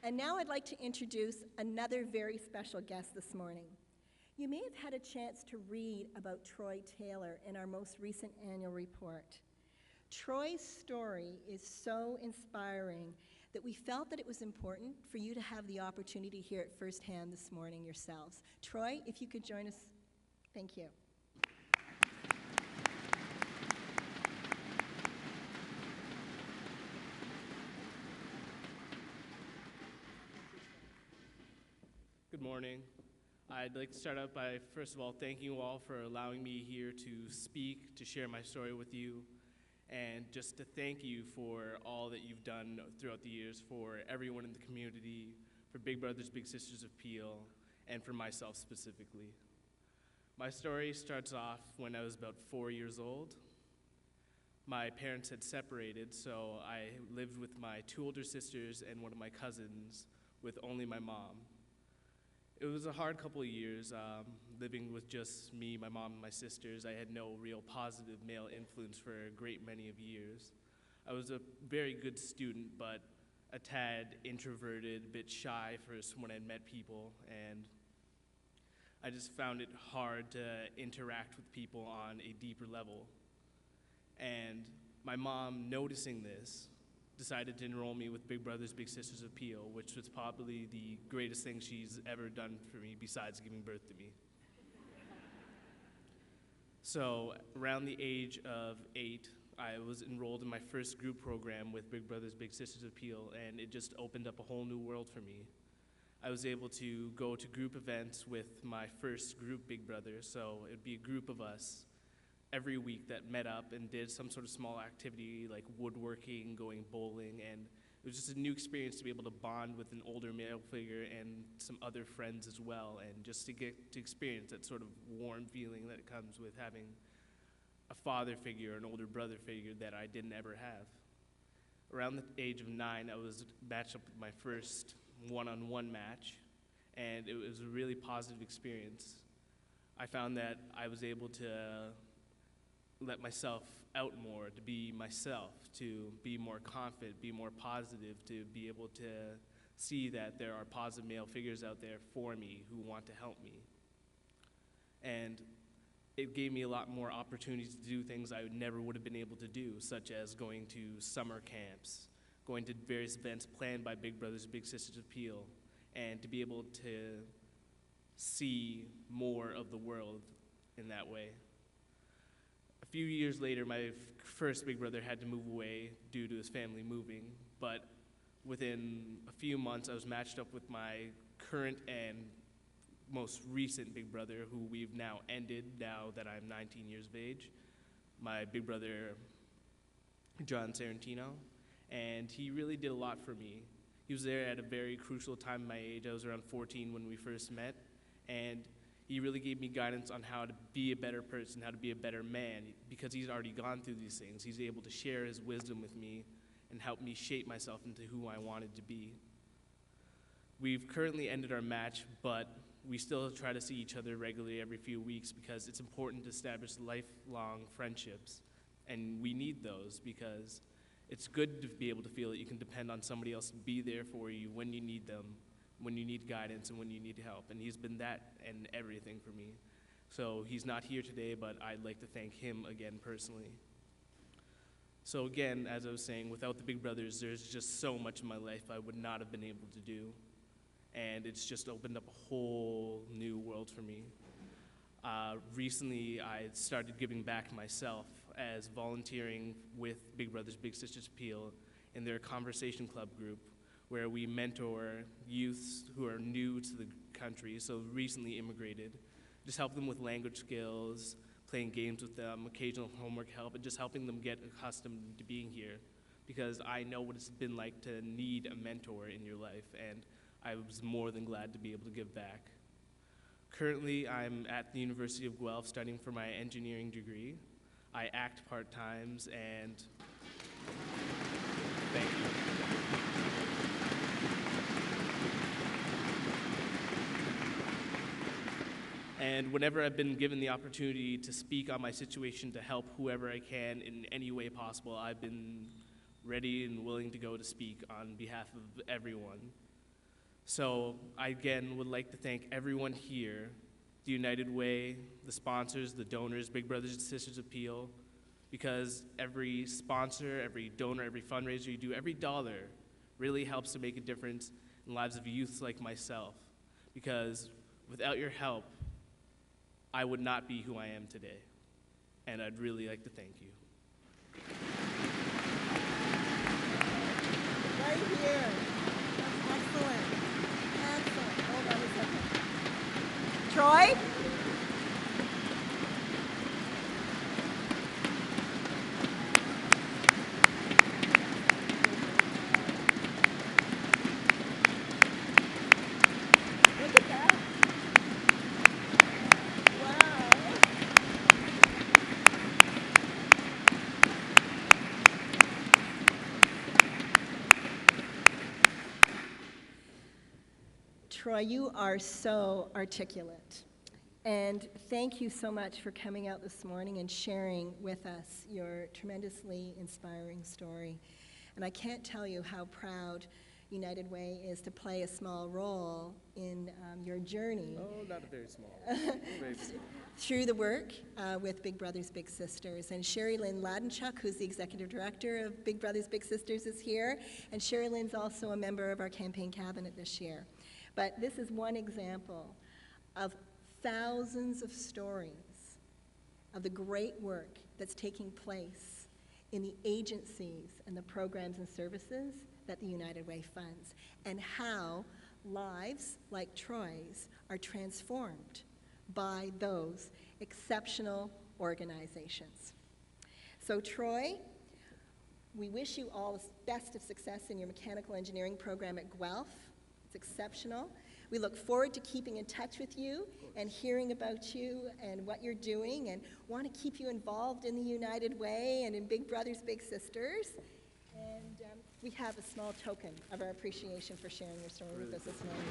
And now I'd like to introduce another very special guest this morning. You may have had a chance to read about Troy Taylor in our most recent annual report. Troy's story is so inspiring that we felt that it was important for you to have the opportunity to hear it firsthand this morning yourselves. Troy, if you could join us, thank you. Good morning. I'd like to start out by, first of all, thanking you all for allowing me here to speak, to share my story with you, and just to thank you for all that you've done throughout the years for everyone in the community, for Big Brothers Big Sisters of Peel, and for myself specifically. My story starts off when I was about 4 years old. My parents had separated, so I lived with my 2 older sisters and one of my cousins with only my mom. It was a hard couple of years living with just me, my mom, and my sisters. I had no real positive male influence for a great many of years. I was a very good student, but a tad introverted, a bit shy first when I met people, and I just found it hard to interact with people on a deeper level. And my mom, noticing this, decided to enroll me with Big Brothers Big Sisters of Peel, which was probably the greatest thing she's ever done for me besides giving birth to me. So around the age of 8, I was enrolled in my first group program with Big Brothers Big Sisters of Peel, and it just opened up a whole new world for me. I was able to go to group events with my first group Big Brother, so it would be a group of us every week that met up and did some sort of small activity like woodworking, going bowling, and it was just a new experience to be able to bond with an older male figure and some other friends as well, and just to get to experience that sort of warm feeling that comes with having a father figure, an older brother figure that I didn't ever have. Around the age of 9, I was matched up with my first one-on-one match, and it was a really positive experience. I found that I was able to let myself out more, to be myself, to be more confident, be more positive, to be able to see that there are positive male figures out there for me who want to help me. And it gave me a lot more opportunities to do things I never would have been able to do, such as going to summer camps, going to various events planned by Big Brothers Big Sisters of Peel, and to be able to see more of the world in that way. A few years later, my first big brother had to move away due to his family moving, but within a few months, I was matched up with my current and most recent big brother, who we've now ended now that I'm 19 years of age, my big brother, John Sarantino, and he really did a lot for me. He was there at a very crucial time in my age. I was around 14 when we first met, and he really gave me guidance on how to be a better person, how to be a better man, because he's already gone through these things. He's able to share his wisdom with me and help me shape myself into who I wanted to be. We've currently ended our match, but we still try to see each other regularly every few weeks because it's important to establish lifelong friendships, and we need those because it's good to be able to feel that you can depend on somebody else to be there for you when you need them, when you need guidance and when you need help, and he's been that and everything for me. So he's not here today, but I'd like to thank him again personally. So again, as I was saying, without the Big Brothers, there's just so much in my life I would not have been able to do, and it's just opened up a whole new world for me. Recently, I started giving back myself as volunteering with Big Brothers Big Sisters of Peel in their Conversation Club group, where we mentor youths who are new to the country, so recently immigrated, just help them with language skills, playing games with them, occasional homework help, and just helping them get accustomed to being here, because I know what it's been like to need a mentor in your life, and I was more than glad to be able to give back. Currently, I'm at the University of Guelph studying for my engineering degree. I act part-times, and thank you. And whenever I've been given the opportunity to speak on my situation to help whoever I can in any way possible, I've been ready and willing to go to speak on behalf of everyone. So I again would like to thank everyone here, the United Way, the sponsors, the donors, Big Brothers and Sisters of Peel, because every sponsor, every donor, every fundraiser you do, every dollar really helps to make a difference in the lives of youths like myself. Because without your help, I would not be who I am today. And I'd really like to thank you. Right here. That's excellent. Excellent. Hold on a second. Troy? Look at that. Wow. Troy, you are so articulate. And thank you so much for coming out this morning and sharing with us your tremendously inspiring story. And I can't tell you how proud United Way is to play a small role in your journey. Oh, not a very small. Very small. Through the work with Big Brothers Big Sisters. And Sherry Lynn Ladenchuk, who's the executive director of Big Brothers Big Sisters, is here. And Sherry Lynn's also a member of our campaign cabinet this year. But this is one example of thousands of stories of the great work that's taking place in the agencies and the programs and services that the United Way funds, and how lives like Troy's are transformed by those exceptional organizations. So Troy, we wish you all the best of success in your mechanical engineering program at Guelph. It's exceptional. We look forward to keeping in touch with you and hearing about you and what you're doing, and want to keep you involved in the United Way and in Big Brothers Big Sisters. And we have a small token of our appreciation for sharing your story with us this morning.